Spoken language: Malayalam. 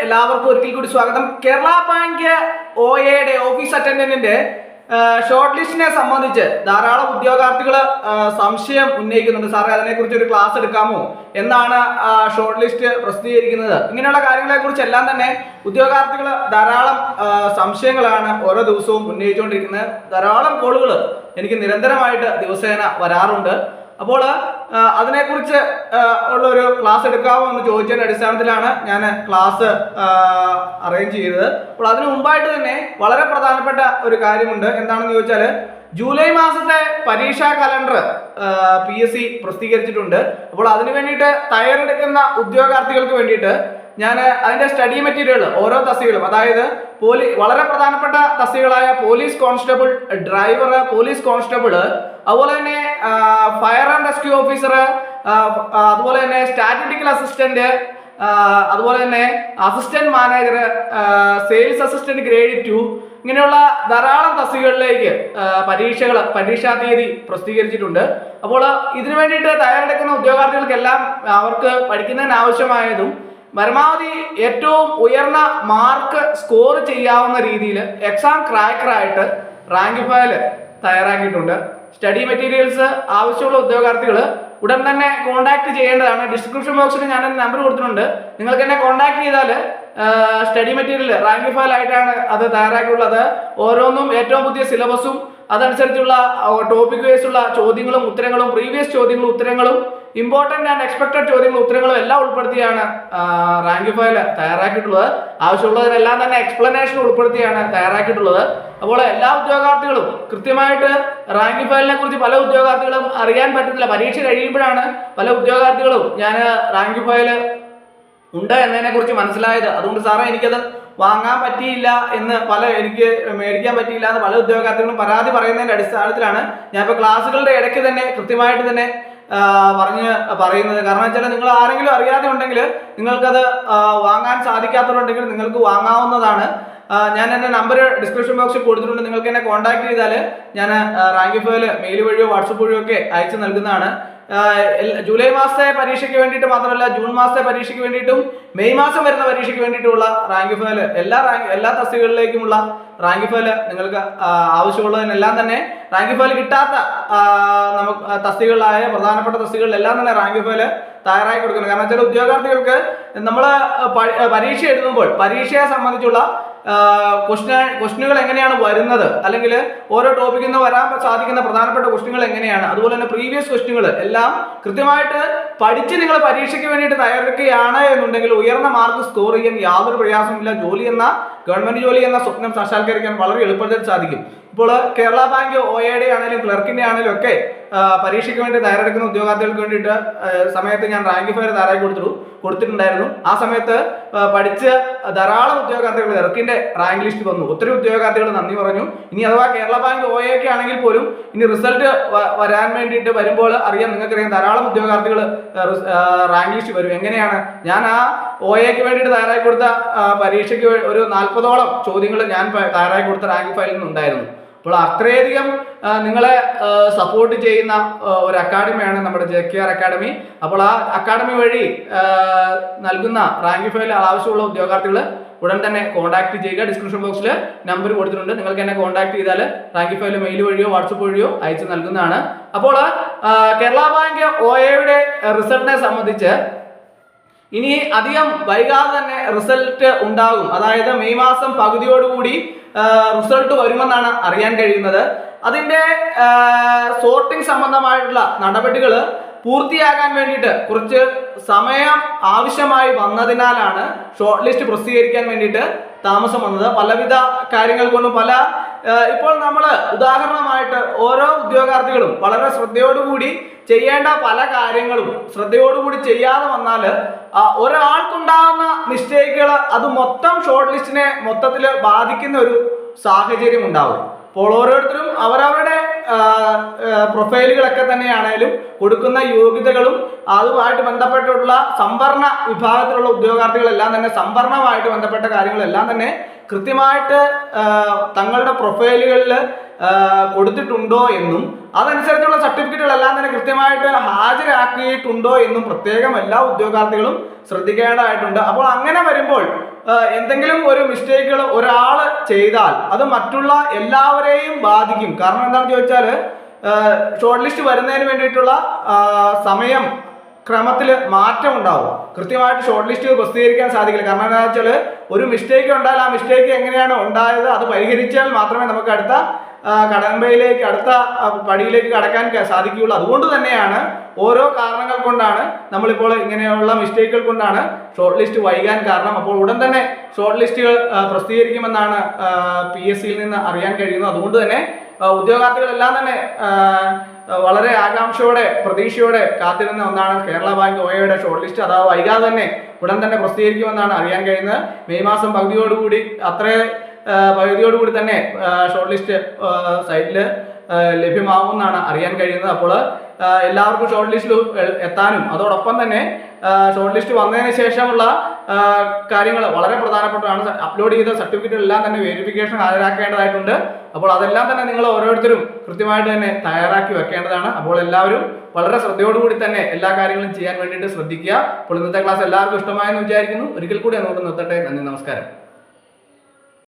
എല്ലാവർക്കും ഒരിക്കൽ കൂടി സ്വാഗതം. കേരള ബാങ്ക് OA ഓഫീസ് അറ്റൻഡന്റിന്റെ ഷോർട്ട് ലിസ്റ്റിനെ സംബന്ധിച്ച് ധാരാളം ഉദ്യോഗാർത്ഥികൾ സംശയം ഉന്നയിക്കുന്നുണ്ട്. സാറേ, അതിനെക്കുറിച്ച് ഒരു ക്ലാസ് എടുക്കാമോ എന്നാണ് ഷോർട്ട് ലിസ്റ്റ് പ്രസിദ്ധീകരിക്കുന്നത്. ഇങ്ങനെയുള്ള കാര്യങ്ങളെ കുറിച്ചെല്ലാം തന്നെ ഉദ്യോഗാർത്ഥികൾ ധാരാളം സംശയങ്ങളാണ് ഓരോ ദിവസവും ഉന്നയിച്ചുകൊണ്ടിരിക്കുന്നത്. ധാരാളം കോളുകൾ എനിക്ക് നിരന്തരമായിട്ട് ദിവസേന വരാറുണ്ട്. അപ്പോൾ അതിനെക്കുറിച്ച് ഉള്ള ഒരു ക്ലാസ് എടുക്കാമോ എന്ന് ചോദിച്ചതിന്റെ അടിസ്ഥാനത്തിലാണ് ഞാൻ ക്ലാസ് അറേഞ്ച് ചെയ്തത്. അപ്പോൾ അതിനു മുമ്പായിട്ട് തന്നെ വളരെ പ്രധാനപ്പെട്ട ഒരു കാര്യമുണ്ട്. എന്താണെന്ന് ചോദിച്ചാൽ, ജൂലൈ മാസത്തെ പരീക്ഷാ കലണ്ടർ PSC പ്രസിദ്ധീകരിച്ചിട്ടുണ്ട്. അപ്പോൾ അതിനു വേണ്ടിയിട്ട് തയ്യാറെടുക്കുന്ന ഉദ്യോഗാർത്ഥികൾക്ക് വേണ്ടിയിട്ട് ഞാൻ അതിന്റെ സ്റ്റഡി മെറ്റീരിയൽ ഓരോ തസ്തികകളും, അതായത് വളരെ പ്രധാനപ്പെട്ട തസ്തികകളായ police constable, driver, police constable, അതുപോലെ തന്നെ ഫയർ ആൻഡ് റെസ്ക്യൂ ഓഫീസർ, അതുപോലെ തന്നെ സ്റ്റാറ്റിസ്റ്റിക്കൽ അസിസ്റ്റന്റ്, അതുപോലെ തന്നെ assistant manager, sales assistant grade 2, ഇങ്ങനെയുള്ള ധാരാളം തസ്തികകളിലേക്ക് പരീക്ഷാ തീയതി പ്രസിദ്ധീകരിച്ചിട്ടുണ്ട്. അപ്പോൾ ഇതിനു വേണ്ടിയിട്ട് തയ്യാറെടുക്കുന്ന ഉദ്യോഗാർത്ഥികൾക്കെല്ലാം അവർക്ക് പഠിക്കുന്നതിന് ആവശ്യമായതും പരമാവധി ഏറ്റവും ഉയർന്ന മാർക്ക് സ്കോർ ചെയ്യാവുന്ന രീതിയിൽ എക്സാം ക്രാക്കറായിട്ട് റാങ്ക് ഫയൽ തയ്യാറാക്കിയിട്ടുണ്ട്. സ്റ്റഡി മെറ്റീരിയൽസ് ആവശ്യമുള്ള ഉദ്യോഗാർത്ഥികൾ ഉടൻ തന്നെ കോൺടാക്ട് ചെയ്യേണ്ടതാണ്. ഡിസ്ക്രിപ്ഷൻ ബോക്സിൽ ഞാൻ നമ്പർ കൊടുത്തിട്ടുണ്ട്. നിങ്ങൾക്ക് എന്നെ കോൺടാക്ട് ചെയ്താൽ സ്റ്റഡി മെറ്റീരിയൽ റാങ്ക് ഫയൽ ആയിട്ടാണ് അത് തയ്യാറാക്കിയുള്ളത്. ഓരോന്നും ഏറ്റവും പുതിയ സിലബസും അതനുസരിച്ചുള്ള ടോപ്പിക് വൈസ് ഉള്ള ചോദ്യങ്ങളും ഉത്തരങ്ങളും, പ്രീവിയസ് ചോദ്യങ്ങളും ഉത്തരങ്ങളും, ഇമ്പോർട്ടന്റ് ആൻഡ് എക്സ്പെക്ടഡ് ചോദ്യങ്ങളും ഉത്തരങ്ങളും എല്ലാം ഉൾപ്പെടുത്തിയാണ് റാങ്ക് ഫയൽ തയ്യാറാക്കിയിട്ടുള്ളത്. ആവശ്യമുള്ളതിനെല്ലാം തന്നെ എക്സ്പ്ലനേഷൻ ഉൾപ്പെടുത്തിയാണ് തയ്യാറാക്കിയിട്ടുള്ളത്. അപ്പോൾ എല്ലാ ഉദ്യോഗാർത്ഥികളും കൃത്യമായിട്ട് റാങ്ക് ഫയലിനെ കുറിച്ച് പല ഉദ്യോഗാർത്ഥികളും അറിയാൻ പറ്റുന്നില്ല. പരീക്ഷ കഴിയുമ്പോഴാണ് പല ഉദ്യോഗാർത്ഥികളും ഞാൻ റാങ്ക് ഫയൽ ഉണ്ട് എന്നതിനെ കുറിച്ച് മനസ്സിലായത്. അതുകൊണ്ട് സാറേ, എനിക്കത് വാങ്ങാൻ പറ്റിയില്ല എന്ന് എനിക്ക് മേടിക്കാൻ പറ്റിയില്ല എന്ന് പല ഉദ്യോഗാർത്ഥികളും പരാതി പറയുന്നതിന്റെ അടിസ്ഥാനത്തിലാണ് ഞാൻ ഇപ്പോൾ ക്ലാസ്സുകളുടെ ഇടയ്ക്ക് തന്നെ കൃത്യമായിട്ട് തന്നെ പറയുന്നത്. കാരണം വെച്ചാൽ, നിങ്ങൾ ആരെങ്കിലും അറിയാതെ ഉണ്ടെങ്കിൽ, നിങ്ങൾക്കത് വാങ്ങാൻ സാധിക്കാത്തവരുണ്ടെങ്കിൽ നിങ്ങൾക്ക് വാങ്ങാവുന്നതാണ്. ഞാൻ എൻ്റെ നമ്പർ ഡിസ്ക്രിപ്ഷൻ ബോക്സിൽ കൊടുത്തിട്ടുണ്ട്. നിങ്ങൾക്ക് എന്നെ കോൺടാക്ട് ചെയ്താൽ ഞാൻ റാങ്ക് ഫയൽ മെയിൽ വഴിയോ വാട്സപ്പ് വഴിയോ ഒക്കെ അയച്ചു നൽകുന്നതാണ്. ജൂലൈ മാസത്തെ പരീക്ഷയ്ക്ക് വേണ്ടിയിട്ട് മാത്രമല്ല, ജൂൺ മാസത്തെ പരീക്ഷയ്ക്ക് വേണ്ടിയിട്ടും മെയ് മാസം വരുന്ന പരീക്ഷയ്ക്ക് വേണ്ടിയിട്ടുള്ള റാങ്ക് ഫയൽ, എല്ലാ തസ്തികകളിലേക്കുമുള്ള റാങ്ക് ഫയൽ നിങ്ങൾക്ക് ആവശ്യമുള്ളതിനെല്ലാം തന്നെ, റാങ്ക് ഫയൽ കിട്ടാത്ത നമുക്ക് തസ്തികകളായ പ്രധാനപ്പെട്ട തസ്തികകളിലെല്ലാം തന്നെ റാങ്ക് ഫയൽ തയ്യാറാക്കി കൊടുക്കണം. കാരണം വെച്ചാൽ, ഉദ്യോഗാർത്ഥികൾക്ക് നമ്മൾ പരീക്ഷ എഴുതുമ്പോൾ പരീക്ഷയെ സംബന്ധിച്ചുള്ള ക്വസ്റ്റ്യനുകൾ എങ്ങനെയാണ് വരുന്നത്, അല്ലെങ്കിൽ ഓരോ ടോപ്പിക്കിൽ നിന്ന് വരാൻ സാധിക്കുന്ന പ്രധാനപ്പെട്ട ക്വസ്റ്റ്യനുകൾ എങ്ങനെയാണ്, അതുപോലെ തന്നെ പ്രീവിയസ് ക്വസ്റ്റ്യനുകൾ എല്ലാം കൃത്യമായിട്ട് പഠിച്ച് നിങ്ങൾ പരീക്ഷയ്ക്ക് വേണ്ടിയിട്ട് തയ്യാറെടുക്കുകയാണ് എന്നുണ്ടെങ്കിൽ ഉയർന്ന മാർക്ക് സ്കോർ ചെയ്യാൻ യാതൊരു പ്രയാസമില്ല. ഗവൺമെന്റ് ജോലി എന്ന സ്വപ്നം സാക്ഷാത്കരിക്കാൻ വളരെ എളുപ്പത്തിൽ സാധിക്കും. ഇപ്പോൾ കേരള ബാങ്ക് OA ആണെങ്കിലും ക്ലർക്കിന്റെ ആണെങ്കിലും ഒക്കെ പരീക്ഷയ്ക്ക് വേണ്ടി തയ്യാറെടുക്കുന്ന ഉദ്യോഗാർത്ഥികൾക്ക് വേണ്ടിയിട്ട് സമയത്ത് ഞാൻ റാങ്ക് ഫയൽ തയ്യാറാക്കി കൊടുത്തിട്ടുണ്ടായിരുന്നു. ആ സമയത്ത് പഠിച്ച് ധാരാളം ഉദ്യോഗാർത്ഥികൾ ക്ലർക്കിന്റെ റാങ്ക് ലിസ്റ്റ് വന്നു. ഒത്തിരി ഉദ്യോഗാർത്ഥികൾ നന്ദി പറഞ്ഞു. ഇനി അഥവാ കേരള ബാങ്ക് OA ആണെങ്കിൽ പോലും ഇനി റിസൾട്ട് വരാൻ വേണ്ടിയിട്ട് വരുമ്പോൾ നിങ്ങൾക്കറിയാം, ധാരാളം ഉദ്യോഗാർത്ഥികൾ റാങ്ക് ലിസ്റ്റ് വരും. എങ്ങനെയാണ്? ഞാൻ ആ OA വേണ്ടിയിട്ട് തയ്യാറാക്കി കൊടുത്ത പരീക്ഷയ്ക്ക് ഒരു 40ഓളം ചോദ്യങ്ങൾ ഞാൻ തയ്യാറാക്കി കൊടുത്ത റാങ്ക് ഫയലിൽ നിന്നുണ്ടായിരുന്നു. അപ്പോൾ അത്രയധികം നിങ്ങളെ സപ്പോർട്ട് ചെയ്യുന്ന ഒരു അക്കാഡമിയാണ് നമ്മുടെ JKR അക്കാഡമി. അപ്പോൾ ആ അക്കാഡമി വഴി നൽകുന്ന റാങ്ക് ഫയൽ ആവശ്യമുള്ള ഉദ്യോഗാർത്ഥികൾ ഉടൻ തന്നെ കോൺടാക്ട് ചെയ്യുക. ഡിസ്ക്രിപ്ഷൻ ബോക്സിൽ നമ്പർ കൊടുത്തിട്ടുണ്ട്. നിങ്ങൾക്ക് എന്നെ കോൺടാക്ട് ചെയ്താൽ റാങ്ക് ഫയൽ മെയിൽ വഴിയോ വാട്സപ്പ് വഴിയോ അയച്ചു നൽകുന്നതാണ്. അപ്പോൾ കേരള ബാങ്ക് OA റിസൾട്ടിനെ സംബന്ധിച്ച് ഇനി അധികം വൈകാതെ തന്നെ റിസൾട്ട് ഉണ്ടാകും. അതായത് മെയ് മാസം പകുതിയോടുകൂടി റിസൾട്ട് വരുമെന്നാണ് അറിയാൻ കഴിയുന്നത്. അതിന്റെ സോർട്ടിംഗ് സംബന്ധമായിട്ടുള്ള നടപടികൾ പൂർത്തിയാകാൻ വേണ്ടിയിട്ട് കുറച്ച് സമയം ആവശ്യമായി വന്നതിനാലാണ് ഷോർട്ട് ലിസ്റ്റ് പ്രസിദ്ധീകരിക്കാൻ വേണ്ടിയിട്ട് താമസം വന്നത്. പലവിധ കാര്യങ്ങൾ കൊണ്ടും ഇപ്പോൾ നമ്മൾ ഉദാഹരണമായിട്ട് ഓരോ ഉദ്യോഗാർത്ഥികളും വളരെ ശ്രദ്ധയോടുകൂടി ചെയ്യേണ്ട പല കാര്യങ്ങളും ശ്രദ്ധയോടുകൂടി ചെയ്യാതെ വന്നാൽ ഒരാൾക്കുണ്ടാകുന്ന മിസ്റ്റേക്കുകൾ അത് മൊത്തം ഷോർട്ട് ലിസ്റ്റിനെ മൊത്തത്തിൽ ബാധിക്കുന്ന ഒരു സാഹചര്യം ഉണ്ടാവും. അപ്പോൾ ഓരോരുത്തരും അവരവരുടെ പ്രൊഫൈലുകളൊക്കെ തന്നെയാണേലും കൊടുക്കുന്ന യോഗ്യതകളും അതുമായിട്ട് ബന്ധപ്പെട്ടുള്ള സംവരണ വിഭാഗത്തിലുള്ള ഉദ്യോഗാർത്ഥികളെല്ലാം തന്നെ സംവരണമായിട്ട് ബന്ധപ്പെട്ട കാര്യങ്ങളെല്ലാം തന്നെ കൃത്യമായിട്ട് തങ്ങളുടെ പ്രൊഫൈലുകളിൽ കൊടുത്തിട്ടുണ്ടോ എന്നും അതനുസരിച്ചുള്ള സർട്ടിഫിക്കറ്റുകളെല്ലാം തന്നെ കൃത്യമായിട്ട് ഹാജരാക്കിയിട്ടുണ്ടോ എന്നും പ്രത്യേകം എല്ലാ ഉദ്യോഗാർത്ഥികളും ശ്രദ്ധിക്കേണ്ടതായിട്ടുണ്ട്. അപ്പോൾ അങ്ങനെ വരുമ്പോൾ എന്തെങ്കിലും ഒരു മിസ്റ്റേക്കുകൾ ഒരാൾ ചെയ്താൽ അത് മറ്റുള്ള എല്ലാവരെയും ബാധിക്കും. കാരണം എന്താണെന്ന് ചോദിച്ചാൽ ഷോർട്ട് ലിസ്റ്റ് വരുന്നതിന് വേണ്ടിയിട്ടുള്ള സമയം ക്രമത്തിൽ മാറ്റം ഉണ്ടാവും. കൃത്യമായിട്ട് ഷോർട്ട് ലിസ്റ്റ് പ്രസിദ്ധീകരിക്കാൻ സാധിക്കില്ല. കാരണം എന്താ വെച്ചാൽ ഒരു മിസ്റ്റേക്ക് ഉണ്ടായാൽ ആ മിസ്റ്റേക്ക് എങ്ങനെയാണ് ഉണ്ടായത് അത് പരിഹരിച്ചാൽ മാത്രമേ നമുക്ക് അടുത്ത കടമ്പയിലേക്ക് അടുത്ത പടിയിലേക്ക് കടക്കാൻ സാധിക്കുകയുള്ളൂ. അതുകൊണ്ട് തന്നെയാണ് ഓരോ കാരണങ്ങൾ കൊണ്ടാണ് നമ്മളിപ്പോൾ ഇങ്ങനെയുള്ള മിസ്റ്റേക്കുകൾ കൊണ്ടാണ് ഷോർട്ട് ലിസ്റ്റ് വൈകാൻ കാരണം. അപ്പോൾ ഉടൻ തന്നെ ഷോർട്ട് ലിസ്റ്റുകൾ പ്രസിദ്ധീകരിക്കുമെന്നാണ് PSCയിൽ നിന്ന് അറിയാൻ കഴിയുന്നത്. അതുകൊണ്ട് തന്നെ ഉദ്യോഗാർത്ഥികളെല്ലാം തന്നെ വളരെ ആകാംക്ഷയോടെ പ്രതീക്ഷയോടെ കാത്തിരുന്ന ഒന്നാണ് കേരള ബാങ്ക് OAയുടെ ഷോർട്ട് ലിസ്റ്റ്. അതായത് വൈകാതെ തന്നെ ഉടൻ തന്നെ പ്രസിദ്ധീകരിക്കുമെന്നാണ് അറിയാൻ കഴിയുന്നത്. മെയ് മാസം പകുതിയോടുകൂടി തന്നെ ഷോർട്ട് ലിസ്റ്റ് സൈറ്റിൽ ലഭ്യമാവുമെന്നാണ് അറിയാൻ കഴിയുന്നത്. അപ്പോൾ എല്ലാവർക്കും ഷോർട്ട് ലിസ്റ്റിൽ എത്താനും അതോടൊപ്പം തന്നെ ഷോർട്ട് ലിസ്റ്റ് വന്നതിന് ശേഷമുള്ള കാര്യങ്ങൾ വളരെ പ്രധാനപ്പെട്ടതാണ്. അപ്ലോഡ് ചെയ്ത സർട്ടിഫിക്കറ്റ് എല്ലാം തന്നെ വെരിഫിക്കേഷൻ ഹാജരാക്കേണ്ടതായിട്ടുണ്ട്. അപ്പോൾ അതെല്ലാം തന്നെ നിങ്ങൾ ഓരോരുത്തരും കൃത്യമായിട്ട് തന്നെ തയ്യാറാക്കി വെക്കേണ്ടതാണ്. അപ്പോൾ എല്ലാവരും വളരെ ശ്രദ്ധയോടുകൂടി തന്നെ എല്ലാ കാര്യങ്ങളും ചെയ്യാൻ വേണ്ടിയിട്ട് ശ്രദ്ധിക്കുക. അപ്പോൾ ഇന്നത്തെ ക്ലാസ് എല്ലാവർക്കും ഇഷ്ടമായെന്ന് വിചാരിക്കുന്നു. ഒരിക്കൽ കൂടി അങ്ങോട്ട് നിർത്തട്ടെ. നന്ദി, നമസ്കാരം.